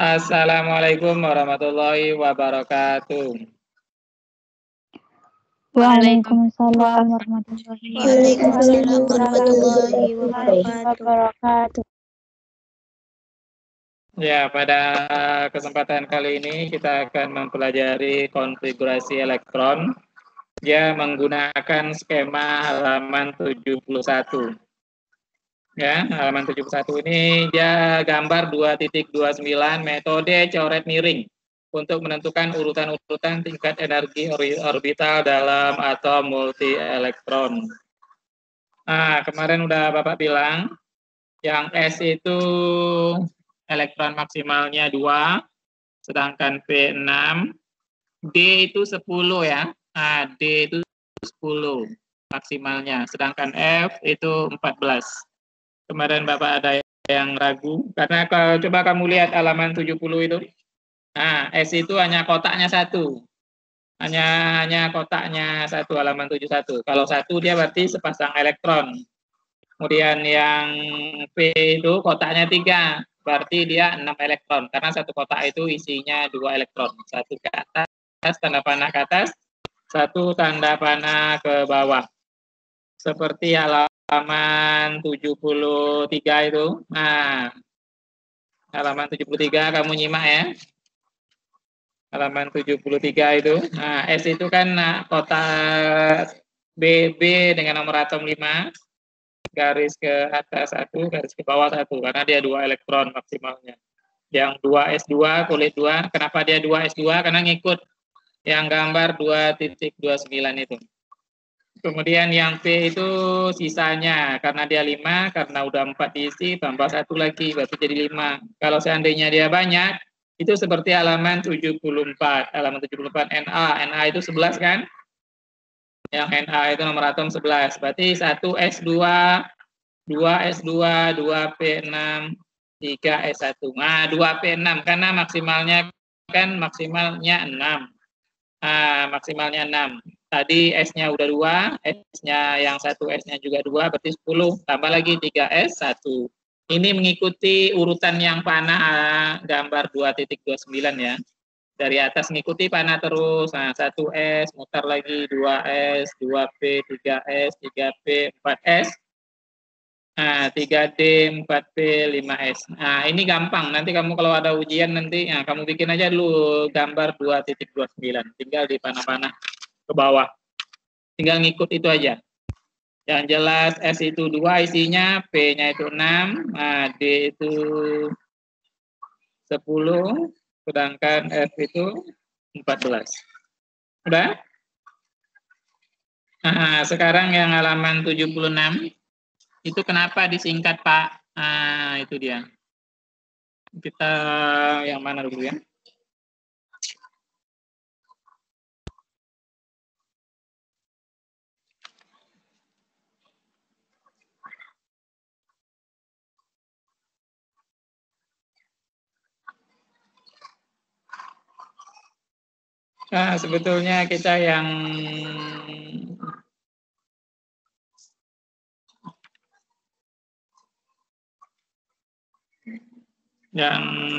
Assalamualaikum warahmatullahi wabarakatuh. Waalaikumsalam warahmatullahi wabarakatuh. Ya, pada kesempatan kali ini kita akan mempelajari konfigurasi elektron ya menggunakan skema halaman 71. Ya, halaman 71 ini dia gambar 2.29 metode coret miring untuk menentukan urutan-urutan tingkat energi orbital dalam atom multi elektron. Nah, kemarin udah Bapak bilang yang S itu elektron maksimalnya 2, sedangkan P 6, D itu 10 ya. Nah, D itu 10 maksimalnya, sedangkan F itu 14. Kemarin Bapak ada yang ragu, karena kalau coba kamu lihat halaman 70 itu, nah S itu hanya kotaknya satu, hanya kotaknya satu, halaman 71. Kalau satu dia berarti sepasang elektron. Kemudian yang P itu kotaknya 3, berarti dia 6 elektron, karena satu kotak itu isinya 2 elektron, satu ke atas, tanda panah ke atas, satu tanda panah ke bawah. Seperti halaman 73 itu. Nah, halaman 73 kamu nyimak ya. Halaman 73 itu. Nah, S itu kan kotak BB dengan nomor atom 5, garis ke atas 1, garis ke bawah 1, karena dia 2 elektron maksimalnya. Yang 2S2, kulit 2, kenapa dia 2S2? Karena ngikut yang gambar 2.29 itu. Kemudian yang P itu sisanya, karena dia 5, karena udah 4 diisi, tambah 1 lagi, berarti jadi 5. Kalau seandainya dia banyak, itu seperti halaman 74. Halaman 74 NA itu 11 kan? Yang Na itu nomor atom 11. Berarti 1S2, 2S2, 2P6, 3S1. Nah, 2P6 karena maksimalnya kan maksimalnya 6. Nah, maksimalnya 6. Tadi S-nya udah 2, S-nya yang satu S-nya juga 2, berarti 10. Tambah lagi 3S1. Ini mengikuti urutan yang panah gambar 2.29 ya. Dari atas mengikuti panah terus. Nah, 1S, mutar lagi 2S, 2P, 3S, 3P, 4S. Nah, 3D, 4P, 5S. Nah, ini gampang. Nanti kamu kalau ada ujian nanti, nah, kamu bikin aja dulu gambar 2.29. Tinggal di panah-panah ke bawah. Tinggal ngikut itu aja. Yang jelas S itu 2 isinya, P-nya itu 6, nah, D itu 10, sedangkan F itu 14. Udah? Nah, sekarang yang halaman 76, itu kenapa disingkat Pak? Nah, itu dia. Kita yang mana dulu ya? Nah, sebetulnya kita yang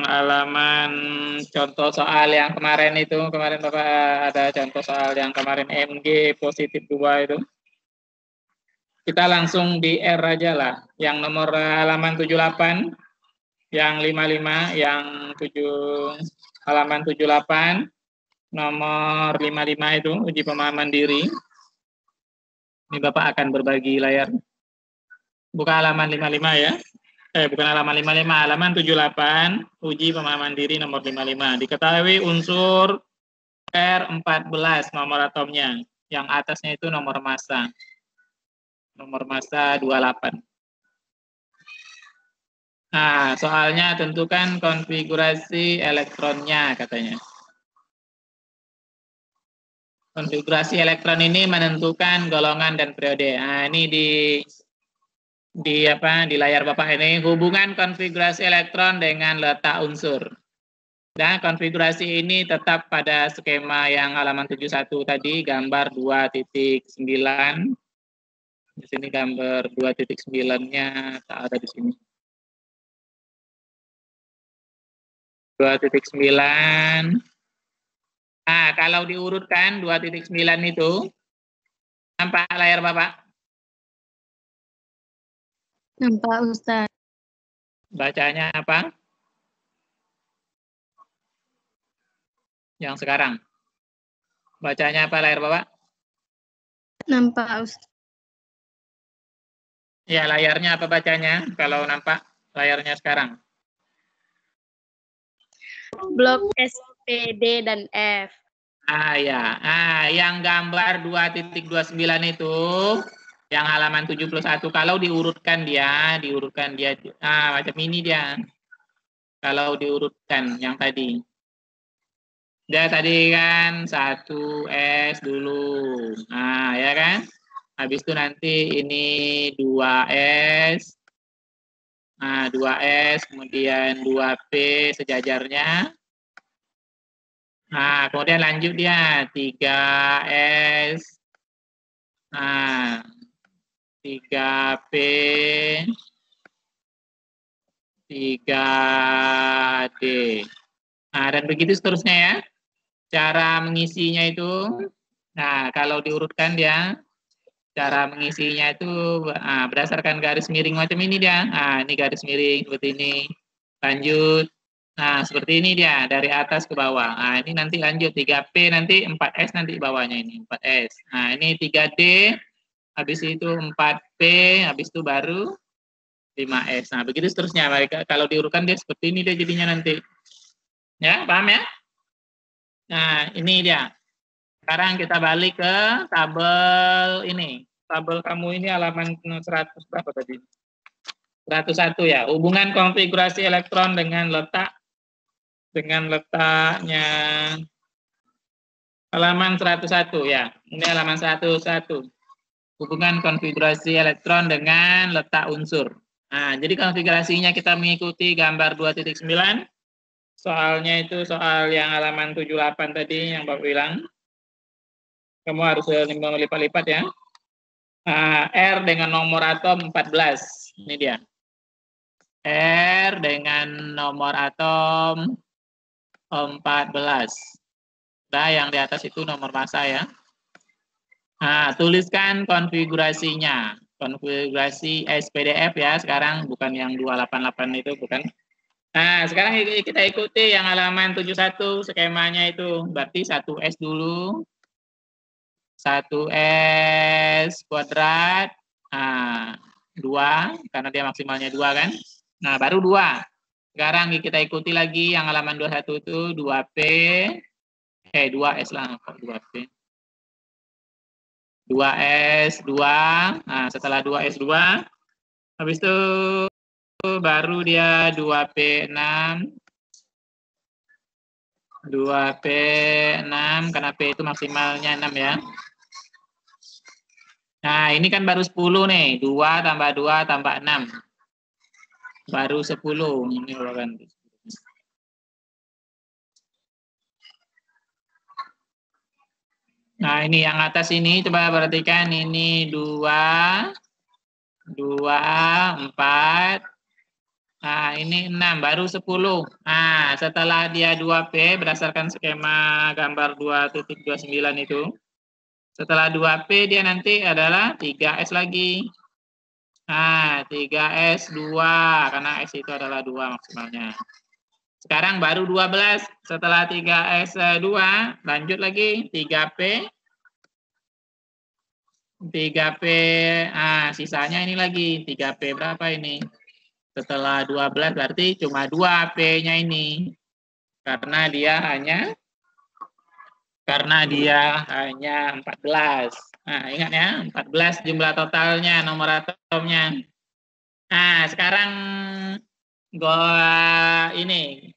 halaman contoh soal yang kemarin itu, kemarin Bapak ada contoh soal yang kemarin MG positif 2 itu. Kita langsung di R aja lah. Yang nomor halaman 78, yang 55, yang 7 halaman 78, nomor 55 itu uji pemahaman diri. Ini Bapak akan berbagi layar. Buka halaman 55 ya. Bukan halaman 55, halaman 78, uji pemahaman diri nomor 55. Diketahui unsur R14 nomor atomnya. Yang atasnya itu nomor massa. Nomor massa 28. Nah, soalnya tentukan konfigurasi elektronnya katanya. Konfigurasi elektron ini menentukan golongan dan periode. Nah, ini di layar Bapak ini hubungan konfigurasi elektron dengan letak unsur. Dan konfigurasi ini tetap pada skema yang halaman 71 tadi, gambar 2.9. Di sini gambar 2.9-nya tak ada di sini. 2.9. Nah, kalau diurutkan 2.9 itu, nampak layar Bapak? Nampak Ustaz. Bacanya apa? Yang sekarang. Bacanya apa layar Bapak? Nampak Ustaz. Ya, layarnya apa bacanya? Kalau nampak layarnya sekarang. Blok S, P, D, dan F. Ya. Yang gambar 2.29 itu, yang halaman 71, kalau diurutkan dia, macam ini dia. Kalau diurutkan yang tadi. Dia tadi kan 1S dulu. Nah, ya kan? Habis itu nanti ini 2S. Nah, 2S, kemudian 2P sejajarnya. Nah, kemudian lanjut dia 3S. Nah, 3P, 3D. Nah, dan begitu seterusnya ya. Cara mengisinya itu, nah kalau diurutkan dia, cara mengisinya itu berdasarkan garis miring macam ini dia. Nah, ini garis miring seperti ini. Lanjut. Nah, seperti ini dia, dari atas ke bawah. Nah, ini nanti lanjut 3P, nanti 4S nanti bawahnya ini, 4S. Nah, ini 3D, habis itu 4P, habis itu baru 5S. Nah, begitu seterusnya. Kalau diurutkan dia seperti ini dia jadinya nanti. Ya, paham ya? Nah, ini dia. Sekarang kita balik ke tabel ini. Tabel kamu ini halaman 100 berapa tadi? 101 ya. Hubungan konfigurasi elektron dengan letaknya halaman 101 ya. Ini halaman 101. Hubungan konfigurasi elektron dengan letak unsur. Nah, jadi konfigurasinya kita mengikuti gambar 2.9. Soalnya itu soal yang halaman 78 tadi yang Bapak bilang. Kamu harus melipat-lipat ya. R dengan nomor atom 14. Ini dia. R dengan nomor atom 14. Nah, yang di atas itu nomor massa ya. Nah, tuliskan konfigurasinya. Konfigurasi SPDF ya, sekarang bukan yang 288 itu, bukan. Nah, sekarang kita ikuti yang halaman 71 skemanya itu. Berarti 1S dulu. 1S kuadrat. Nah, 2, karena dia maksimalnya 2 kan. Nah, baru 2. Sekarang kita ikuti lagi yang halaman 21 itu 2P. 2S lah, kok 2P. 2S, 2. Nah, setelah 2S, 2. Habis itu baru dia 2P6. 2P6, karena P itu maksimalnya 6 ya. Nah, ini kan baru 10 nih. 2 tambah 2 tambah 6. Baru 10. Ini kan. Nah, ini yang atas ini, coba perhatikan. Ini 2, 4. Nah, ini 6, baru 10. Nah, setelah dia 2P, berdasarkan skema gambar 2.29 itu, setelah 2P dia nanti adalah 3S lagi. Nah, 3S 2, karena S itu adalah 2 maksimalnya. Sekarang baru 12, setelah 3S 2, lanjut lagi 3P. 3P, sisanya ini lagi, 3P berapa ini? Setelah 12 berarti cuma 2 P-nya ini. Karena dia hanya 14. Nah, ingat ya, 14 jumlah totalnya, nomor atomnya. Nah, sekarang ini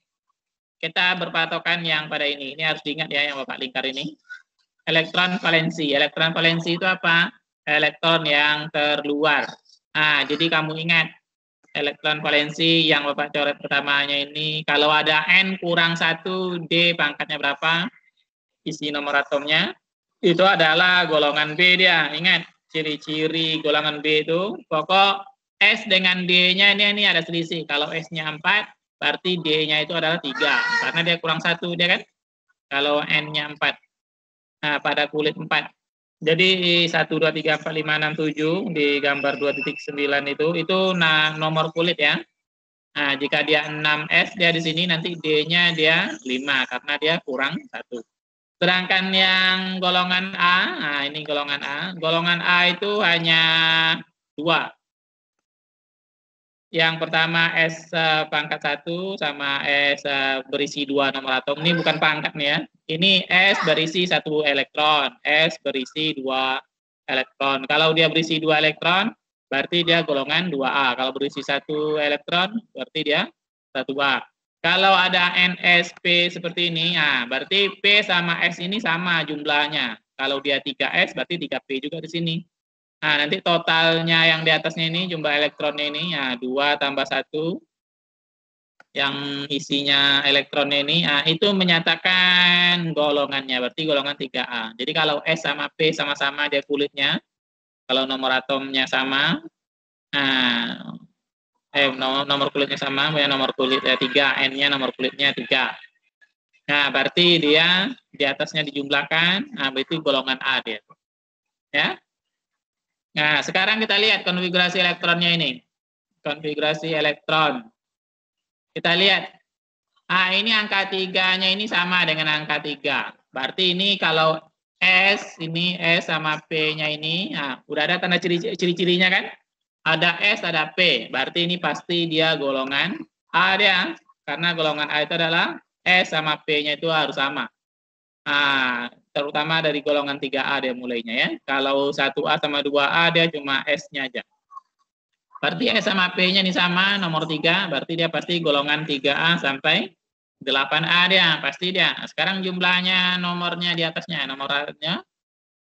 kita berpatokan yang pada ini. Ini harus diingat ya yang Bapak lingkar ini. Elektron valensi. Elektron valensi itu apa? Elektron yang terluar. Nah, jadi kamu ingat elektron valensi yang Bapak coret pertamanya ini, kalau ada N kurang 1, D pangkatnya berapa, isi nomor atomnya, itu adalah golongan B dia. Ingat, ciri-ciri golongan B itu, pokok S dengan D-nya ini ada selisih. Kalau S-nya 4, berarti D-nya itu adalah 3, karena dia kurang 1, dia kan? Kalau N-nya 4. Nah, pada kulit 4. Jadi 1, 2, 3, 4, 5, 6, 7 di gambar 2.9 itu nomor kulit ya. Nah, jika dia 6S, dia di sini nanti D-nya dia 5, karena dia kurang 1. Sedangkan yang golongan A, nah ini golongan A. Golongan A itu hanya 2. Yang pertama S pangkat 1 sama S berisi 2 nomor atom. Ini bukan pangkat nih ya. Ini S berisi 1 elektron, S berisi 2 elektron. Kalau dia berisi 2 elektron, berarti dia golongan 2A. Kalau berisi 1 elektron, berarti dia 1A. Kalau ada NSP seperti ini, nah berarti P sama S ini sama jumlahnya. Kalau dia 3S, berarti 3P juga di sini. Nah, nanti totalnya yang di atasnya ini, jumlah elektronnya ini, ya 2 tambah 1, yang isinya elektronnya ini, nah, itu menyatakan golongannya, berarti golongan 3A. Jadi kalau S sama P sama-sama dia kulitnya, kalau nomor atomnya sama, nah, nomor kulitnya sama, punya nomor kulit 3, N-nya nomor kulitnya 3. Nah, berarti dia di atasnya dijumlahkan, nah berarti golongan A dia. Ya. Nah, sekarang kita lihat konfigurasi elektronnya ini. Konfigurasi elektron. Kita lihat. Ah, ini angka 3-nya ini sama dengan angka 3. Berarti ini kalau S, ini S sama P-nya ini, nah, udah ada tanda ciri-cirinya kan? Ada S, ada P. Berarti ini pasti dia golongan A dia. Karena golongan A itu adalah S sama P-nya itu harus sama. Nah, terutama dari golongan 3A dia mulainya ya. Kalau 1A sama 2A dia cuma S-nya aja. Berarti S sama P-nya ini sama, nomor 3, berarti dia pasti golongan 3A sampai 8A dia, pasti dia. Nah, sekarang jumlahnya nomornya di atasnya, nomornya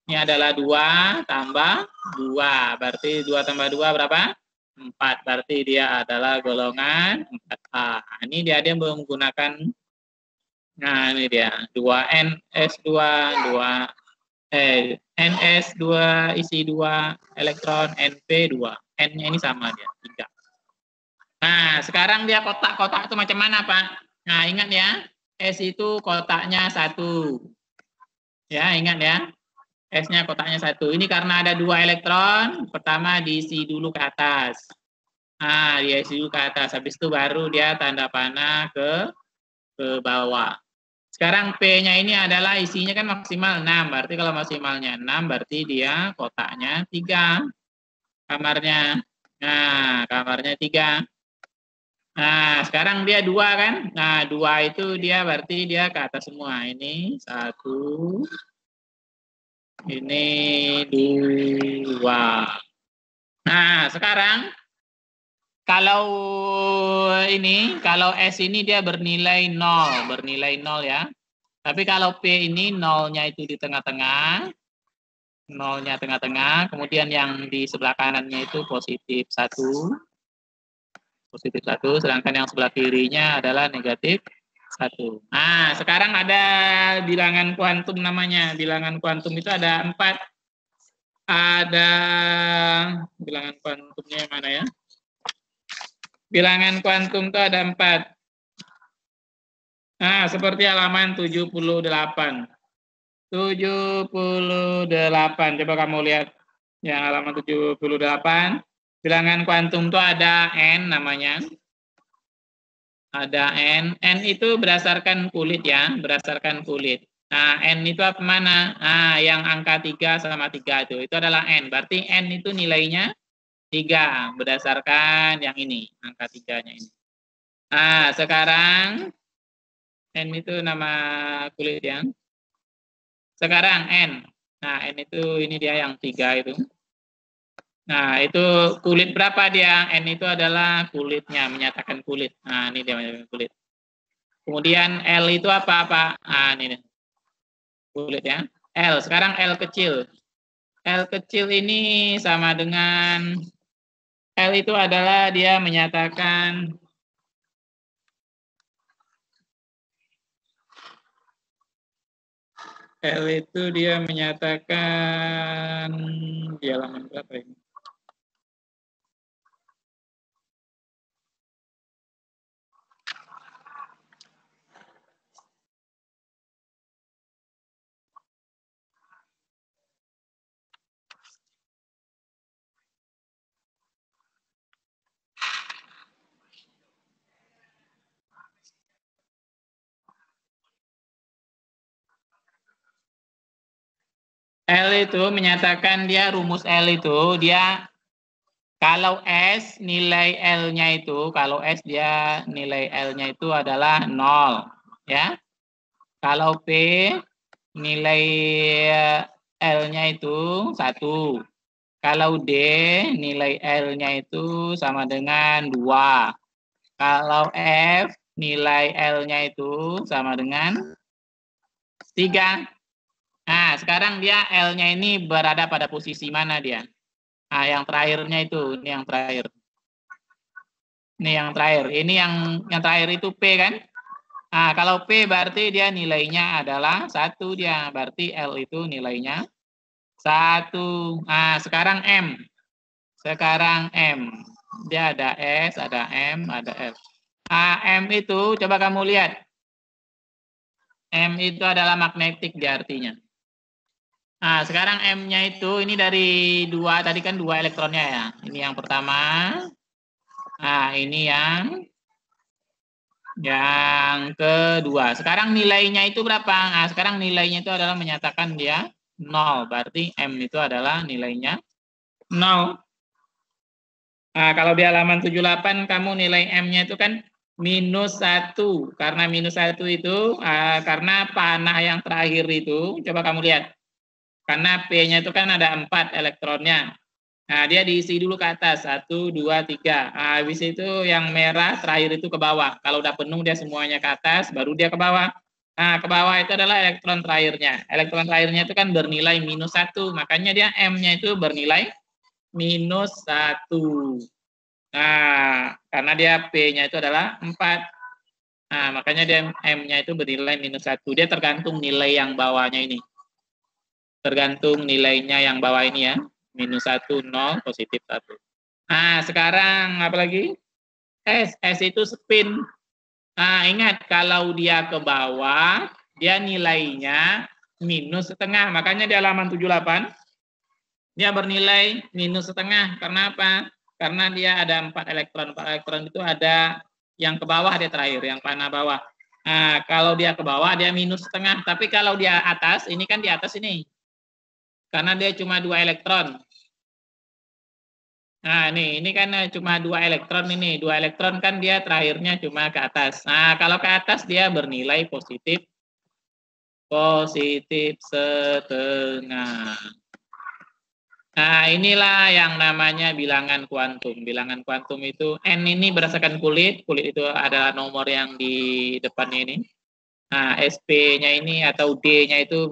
ini adalah 2 tambah 2, berarti 2 tambah 2 berapa? 4, berarti dia adalah golongan 4A. Nah, ini dia menggunakan, nah ini dia, 2NS2, 2 NS2 isi 2 elektron, NP2. N-nya ini sama dia, 3. Nah, sekarang dia kotak-kotak itu macam mana, Pak? Nah, ingat ya, S itu kotaknya 1. Ya, ingat ya. S-nya kotaknya 1. Ini karena ada 2 elektron, pertama diisi dulu ke atas. Nah, diisi dulu ke atas. Habis itu baru dia tanda panah ke bawah. Sekarang P-nya ini adalah isinya kan maksimal 6. Berarti kalau maksimalnya 6, berarti dia kotaknya 3. Kamarnya. Nah, kamarnya 3. Nah, sekarang dia 2 kan? Nah, 2 itu dia berarti dia ke atas semua. Ini 1. Ini 2. Nah, sekarang kalau S ini dia bernilai 0 ya. Tapi kalau P ini 0-nya itu di tengah-tengah, 0-nya tengah-tengah, kemudian yang di sebelah kanannya itu positif 1, sedangkan yang sebelah kirinya adalah negatif 1. Nah, sekarang ada bilangan kuantum namanya. Bilangan kuantum itu ada 4. Ada bilangan kuantumnya yang mana ya? Bilangan kuantum itu ada 4. Nah, seperti halaman 78. 78. Coba kamu lihat yang halaman 78. Bilangan kuantum itu ada N namanya. Ada N. N itu berdasarkan kulit ya, berdasarkan kulit. Nah, N itu apa mana? Nah, yang angka 3 sama 3 itu. Itu adalah N. Berarti N itu nilainya 3 berdasarkan yang ini, angka 3-nya ini. Nah, sekarang N itu nama kulit ya. Sekarang N. Nah, N itu ini dia yang 3 itu. Nah, itu kulit berapa dia? N itu adalah kulitnya, menyatakan kulit. Nah, ini dia menyatakan kulit. Kemudian L itu apa? Nah, ini kulit ya. L, sekarang L kecil. L kecil ini sama dengan L itu adalah dia menyatakan L itu dia menyatakan di halaman berapa ini? L itu menyatakan dia rumus L itu dia kalau S nilai L-nya itu, kalau S dia nilai L-nya itu adalah 0, ya. Kalau P nilai L-nya itu 1. Kalau D nilai L-nya itu sama dengan 2. Kalau F nilai L-nya itu sama dengan 3. Nah, sekarang dia L-nya ini berada pada posisi mana dia? Nah, yang terakhirnya itu, ini yang terakhir. Ini yang terakhir. Ini yang terakhir itu P kan? Nah, kalau P berarti dia nilainya adalah 1 dia. Berarti L itu nilainya 1. Nah, sekarang M. Sekarang M. Dia ada S, ada M, ada L. M itu coba kamu lihat. M itu adalah magnetik dia artinya. Nah, sekarang M-nya itu ini dari 2, tadi kan 2 elektronnya ya. Ini yang pertama. Nah, ini yang kedua. Sekarang nilainya itu berapa? Nah, sekarang nilainya itu adalah menyatakan dia 0. Berarti M itu adalah nilainya 0. Nah, kalau di halaman 78 kamu nilai M-nya itu kan -1. Karena -1 itu karena panah yang terakhir itu, coba kamu lihat. Karena P-nya itu kan ada 4 elektronnya. Nah, dia diisi dulu ke atas, 1, 2, 3. Nah, habis itu yang merah terakhir itu ke bawah. Kalau udah penuh dia semuanya ke atas, baru dia ke bawah. Nah, ke bawah itu adalah elektron terakhirnya. Elektron terakhirnya itu kan bernilai -1, makanya dia M-nya itu bernilai -1. Nah, karena dia P-nya itu adalah 4. Nah, makanya dia M-nya itu bernilai -1. Dia tergantung nilai yang bawahnya ini. Tergantung nilainya yang bawah ini ya. -1, 0, positif 1. Nah, sekarang apa lagi? S. S itu spin. Nah, ingat kalau dia ke bawah, dia nilainya -setengah. Makanya di halaman 78, dia bernilai -setengah. Karena apa? Karena dia ada 4 elektron. 4 elektron itu ada yang ke bawah, dia terakhir, yang panah bawah. Nah, kalau dia ke bawah, dia -setengah. Tapi kalau dia atas, ini kan di atas ini. Karena dia cuma 2 elektron. Nah, ini kan cuma 2 elektron ini. 2 elektron kan dia terakhirnya cuma ke atas. Nah, kalau ke atas dia bernilai positif setengah. Nah, inilah yang namanya bilangan kuantum. Bilangan kuantum itu N ini berdasarkan kulit. Kulit itu adalah nomor yang di depannya ini. Nah, SP-nya ini atau D-nya itu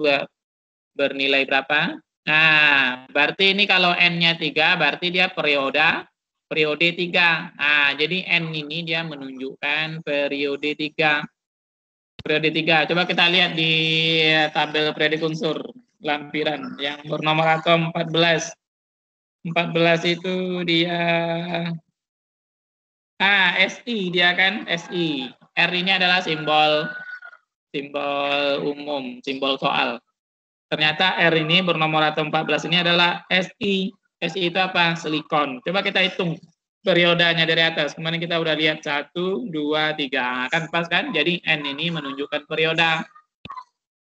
bernilai berapa? Nah, berarti ini kalau N-nya 3, berarti dia periode 3. Nah, jadi N ini dia menunjukkan periode 3. Periode 3. Coba kita lihat di tabel periode unsur lampiran yang bernomor atom 14. 14 itu dia SI dia kan, SI. R ini adalah simbol umum, simbol soal. Ternyata R ini bernomor atom 14 ini adalah Si. Si itu apa? Silikon. Coba kita hitung periodenya dari atas. Kemarin kita udah lihat 1, 2, 3. Kan pas kan? Jadi N ini menunjukkan perioda.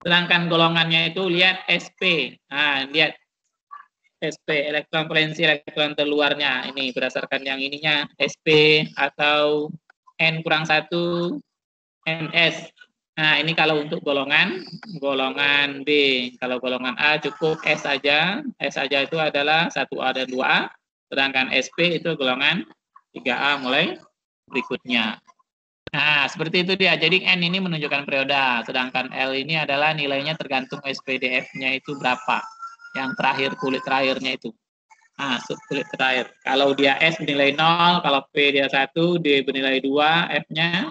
Sedangkan golongannya itu lihat SP. Nah, lihat SP, elektron valensi, elektron terluarnya. Ini berdasarkan yang ininya SP atau N-1 NS. Nah, ini kalau untuk golongan B. Kalau golongan A cukup S saja. S saja itu adalah 1A dan 2A. Sedangkan SP itu golongan 3A mulai berikutnya. Nah, seperti itu dia. Jadi N ini menunjukkan perioda. Sedangkan L ini adalah nilainya tergantung SPDF-nya itu berapa. Yang terakhir, kulit terakhirnya itu. Nah, kulit terakhir. Kalau dia S bernilai 0, kalau P dia 1, D bernilai 2, F-nya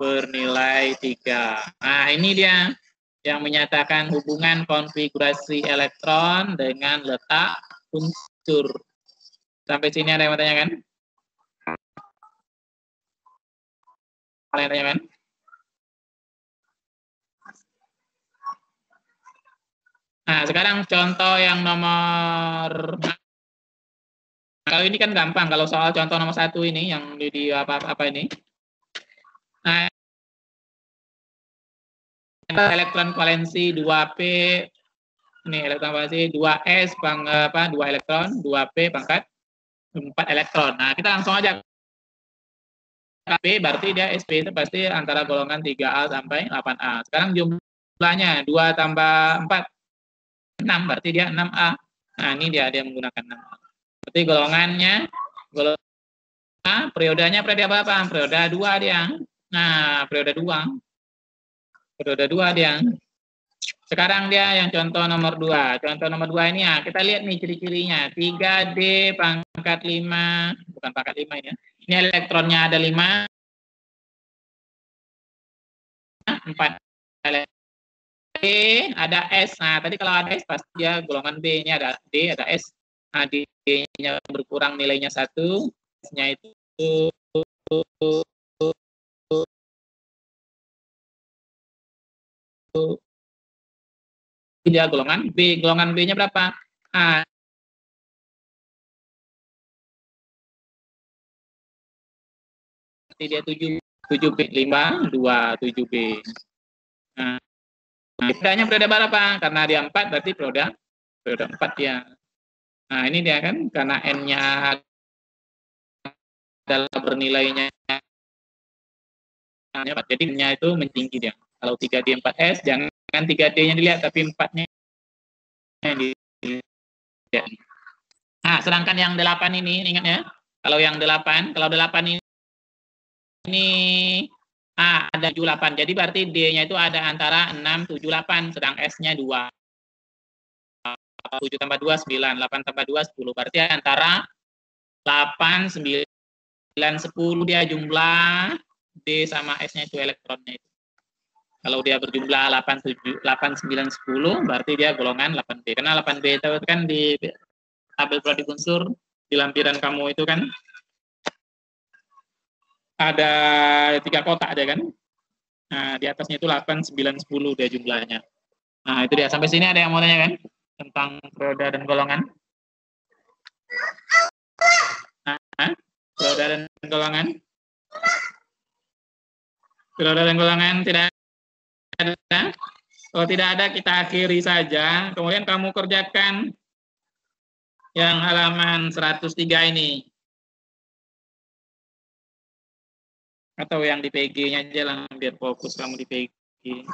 bernilai 3. Nah, ini dia yang menyatakan hubungan konfigurasi elektron dengan letak unsur. Sampai sini ada yang mau tanyakan? Ada yang tanyakan? Nah, sekarang contoh yang nomor... Kalau ini kan gampang, kalau soal contoh nomor 1 ini, yang di apa ini. Nah, elektron valensi 2P Ini elektron pasti 2s 2 elektron, 2p pangkat 4 elektron. Nah, kita langsung aja P berarti dia SP itu pasti antara golongan 3A sampai 8A. Sekarang jumlahnya 2 tambah 4 6 berarti dia 6A. Nah, ini dia menggunakan 6A. Berarti golongannya periodenya periode apa? Periode 2 dia. Nah, periode 2. Periode 2 dia. Sekarang dia yang contoh nomor 2. Contoh nomor 2 ini ya, kita lihat nih ciri-cirinya. 3D pangkat 5, bukan pangkat 5 ini ya. Ini elektronnya ada 5. 4 D ada S. Nah, tadi kalau ada S pasti dia golongan B-nya ada D, ada S. Nah, D-nya berkurang nilainya 1, S-nya itu dia golongan B. Golongan B-nya berapa? Nah, dia 7B, 5, 2, 7B. Nah, bedanya periode berapa? Karena dia 4, berarti periode 4 dia. Nah, ini dia kan, karena N-nya adalah bernilainya, jadi N-nya itu mentinggi dia. Kalau 3D 4S, jangan 3D-nya dilihat, tapi 4-nya dilihat. Nah, sedangkan yang 8 ini, ingat ya, kalau yang 8, kalau 8 ini ada 78, jadi berarti D-nya itu ada antara 6, 7, 8, sedang S-nya 2. 7 tambah 2, 9, 8 tambah 2, 10, berarti antara 8, 9, 10 dia jumlah D sama S-nya itu elektronnya itu. Kalau dia berjumlah 8, 7, 8, 9, 10, berarti dia golongan 8B. Karena 8B itu kan di tabel periode unsur, di lampiran kamu itu kan ada 3 kotak ada kan. Nah, di atasnya itu 8, 9, 10 dia jumlahnya. Nah, itu dia. Sampai sini ada yang mau tanya kan? Tentang periode dan golongan. Nah, periode dan golongan. Periode dan golongan tidak ada. Kalau tidak ada, kita akhiri saja. Kemudian kamu kerjakan yang halaman 103 ini. Atau yang di PG-nya aja lah, biar fokus kamu di PG.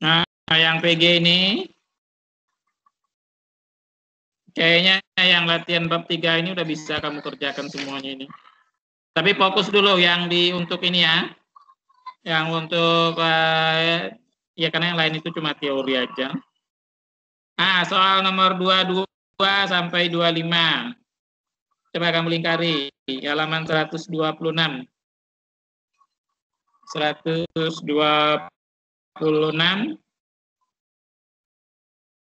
Nah, yang PG ini, kayaknya yang latihan bab 3 ini udah bisa kamu kerjakan semuanya ini. Tapi fokus dulu yang untuk ini ya. Yang untuk, ya karena yang lain itu cuma teori aja. Nah, soal nomor 22 sampai 25. Coba kamu lingkari halaman 126. 126.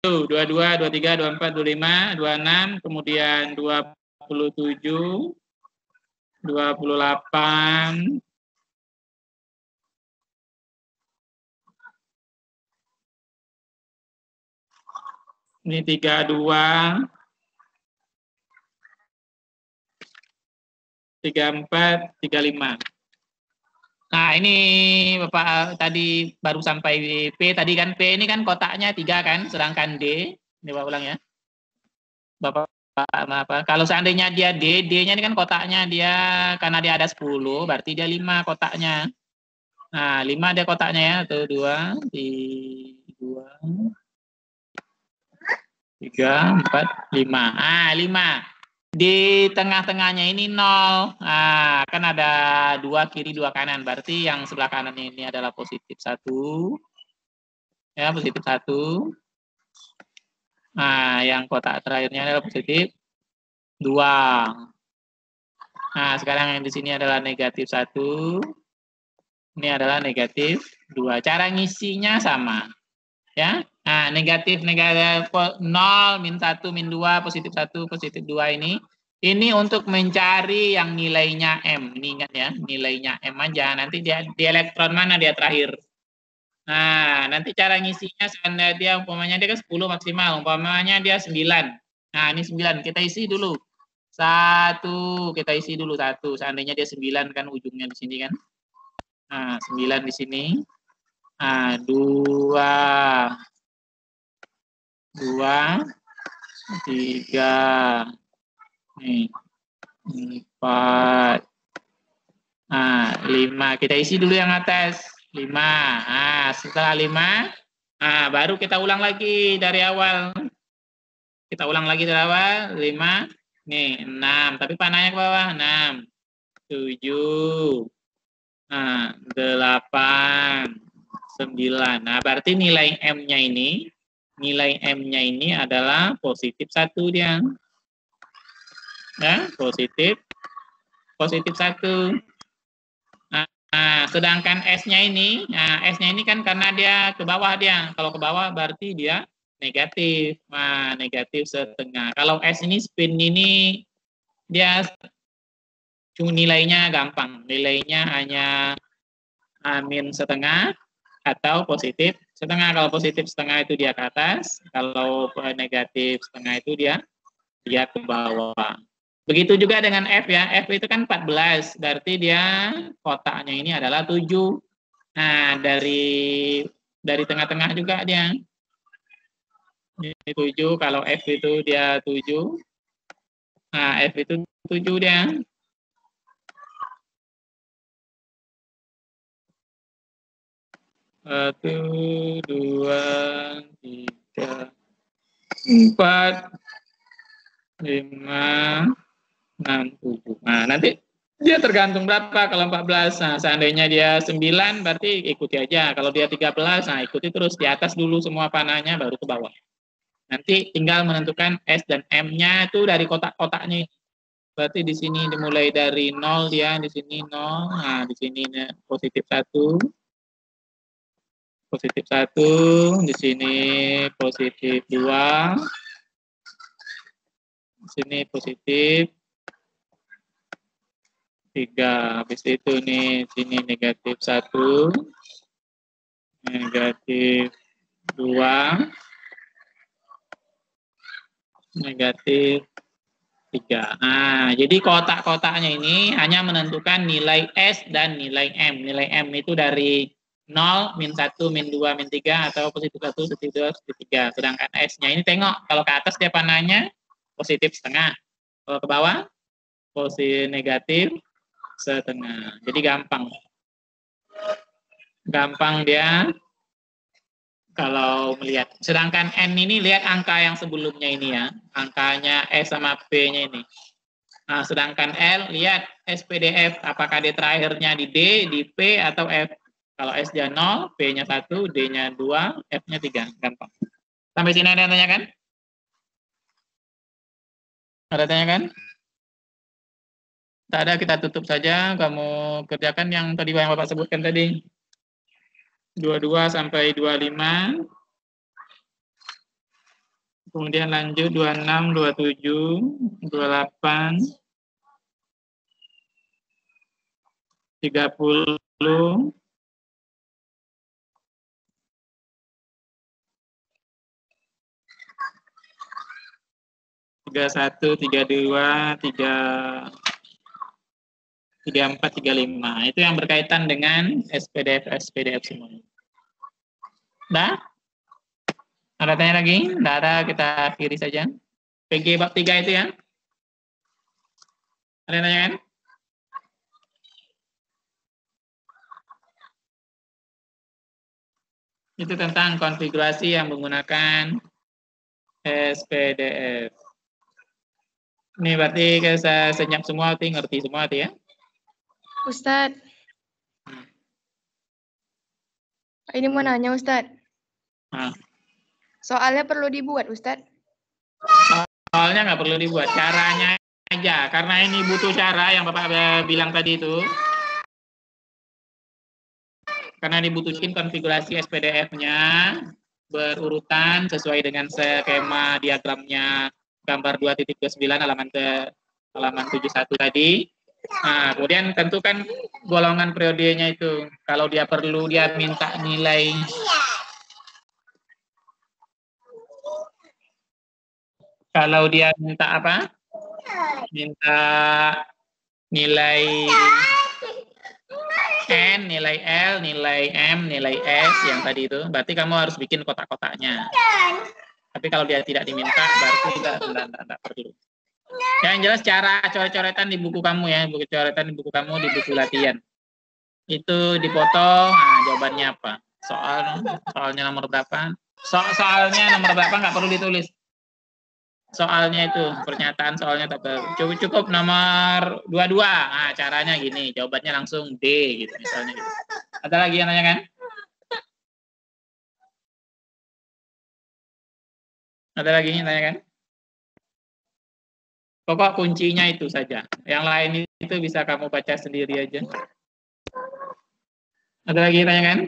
22, 23, 24, 25, 26, kemudian 27, 28, ini 32, 34, 35. Nah, ini Bapak tadi baru sampai P tadi kan. P ini kan kotaknya 3 kan, sedangkan D, ini Bapak ulang ya. Bapak apa? Kalau seandainya dia D, D-nya ini kan kotaknya dia karena dia ada 10, berarti dia 5 kotaknya. Nah, 5 dia kotaknya ya. 1, 2, 3, 4, 5. Ah, 5. Di tengah-tengahnya ini 0. Nah, kan ada 2 kiri 2 kanan. Berarti yang sebelah kanan ini adalah positif 1. Ya, positif 1. Nah, yang kotak terakhirnya adalah positif 2. Nah, sekarang yang di sini adalah negatif 1. Ini adalah negatif 2. Cara ngisinya sama. Ya. Nah, negatif 0, min 1, min 2, positif 1, positif 2 ini untuk mencari yang nilainya M. Ini ingat ya, nilainya M aja. Nanti dia di elektron mana dia terakhir. Nah, nanti cara ngisinya seandainya dia umpamanya dia kan 10 maksimal, umpamanya dia 9. Nah, ini 9, kita isi dulu. 1, kita isi dulu 1. Seandainya dia 9 kan ujungnya di sini kan. Nah, 9 di sini. 2, 3, nih, 4, 5. Kita isi dulu yang atas, 5. Setelah 5, baru kita ulang lagi dari awal. Kita ulang lagi dari awal, 5, nih, 6. Tapi panahnya ke bawah, 6, 7, 8, 9. Nah, berarti nilai M-nya ini adalah positif 1 dia. Ya, positif 1. Sedangkan S-nya ini, S-nya ini kan karena dia ke bawah dia. Kalau ke bawah berarti dia negatif. Negatif setengah. Kalau S ini spin ini dia nilainya gampang. Nilainya hanya min setengah atau positif setengah. Kalau positif setengah itu dia ke atas. Kalau negatif setengah itu dia ke bawah. Begitu juga dengan F ya. F itu kan 14, berarti dia kotaknya ini adalah 7. Nah, dari tengah-tengah juga dia. Ini 7, kalau F itu dia 7. Nah, F itu 7 dia. Satu, 2, 3, 4, 5, 6, 7. Nah, nanti dia tergantung berapa. Kalau 14, seandainya dia 9, berarti ikuti aja. Kalau dia 13, ikuti terus di atas dulu semua panahnya, baru ke bawah. Nanti tinggal menentukan S dan M-nya itu dari kotak-kotaknya. Berarti di sini dimulai dari 0 dia, di sini 0. Nah, di sini positif 1. Positif 1, di sini positif 2. Di sini positif 3. Habis itu nih, sini negatif 1, negatif 2, negatif 3. Jadi kotak-kotaknya ini hanya menentukan nilai S dan nilai M. Nilai M itu dari 0, min 1, min 2, min 3, atau positif 1, positif 2, positif 3. Sedangkan S-nya ini tengok, kalau ke atas dia panahnya positif setengah. Kalau ke bawah, positif negatif setengah. Jadi gampang. Gampang dia kalau melihat. Sedangkan N ini lihat angka yang sebelumnya ini ya. Angkanya S sama P-nya ini. Nah, sedangkan L, lihat SPDF. Apakah dia terakhirnya di D, di P, atau F. Kalau S-nya 0, P-nya 1, D-nya 2, F-nya 3. Gampang. Sampai sini ada yang tanyakan? Ada tanyakan? Tak ada, kita tutup saja. Kamu kerjakan yang tadi yang Bapak sebutkan tadi. 22 sampai 25. Kemudian lanjut 26, 27, 28, 30, 31, 32, 34, 35. Itu yang berkaitan dengan SPDF semua. Dah? Ada tanya lagi? Tidak ada, kita akhiri saja. PG bab 3 itu ya. Ada yang tanya kan? Itu tentang konfigurasi yang menggunakan SPDF. Ini berarti saya senyap semua, ngerti semua ya? Ustadz. Ini mau nanya Ustadz. Soalnya perlu dibuat Ustadz? Soalnya nggak perlu dibuat, caranya aja. Karena ini butuh cara yang Bapak bilang tadi itu. Karena dibutuhkan konfigurasi SPDF-nya berurutan sesuai dengan skema diagramnya gambar 2.29 halaman 71 tadi. Nah, kemudian tentukan golongan periodenya itu. Kalau dia perlu, dia minta nilai. Kalau dia minta apa? Minta nilai N, nilai L, nilai M, nilai S yang tadi itu. Berarti kamu harus bikin kotak-kotaknya. Tapi kalau dia tidak diminta, berarti tidak perlu. Yang jelas cara coret-coretan di buku kamu ya, buku coretan di buku kamu di buku latihan. Itu dipotong, nah jawabannya apa? Soalnya nomor berapa? Soalnya nomor berapa nggak perlu ditulis. Soalnya itu, pernyataan soalnya tak perlu. Cukup nomor 22. Nah, caranya gini, jawabannya langsung D gitu misalnya gitu. Ada lagi yang nanya kan? Ada lagi yang nanya kan? Pokok kuncinya itu saja. Yang lain itu bisa kamu baca sendiri aja. Ada lagi yang tanya kan?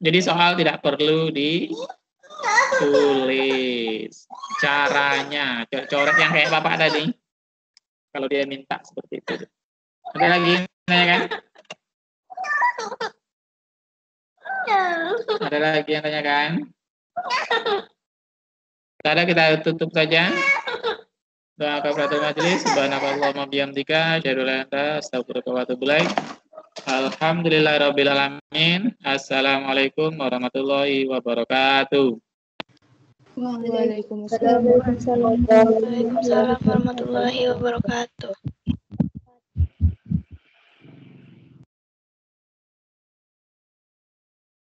Jadi soal tidak perlu ditulis. Caranya, coret yang kayak Bapak tadi. Kalau dia minta seperti itu. Ada lagi yang tanya kan? Ada lagi yang tanya kan? Ada, kita tutup saja. Doa kafaratul majelis. Subhanakallahumma bihamdika asyhadu an la ilaha illa anta astaghfiruka wa atubu ilaik. Alhamdulillahirabbil alamin. Assalamualaikum warahmatullahi wabarakatuh. Waalaikumsalam warahmatullahi wabarakatuh.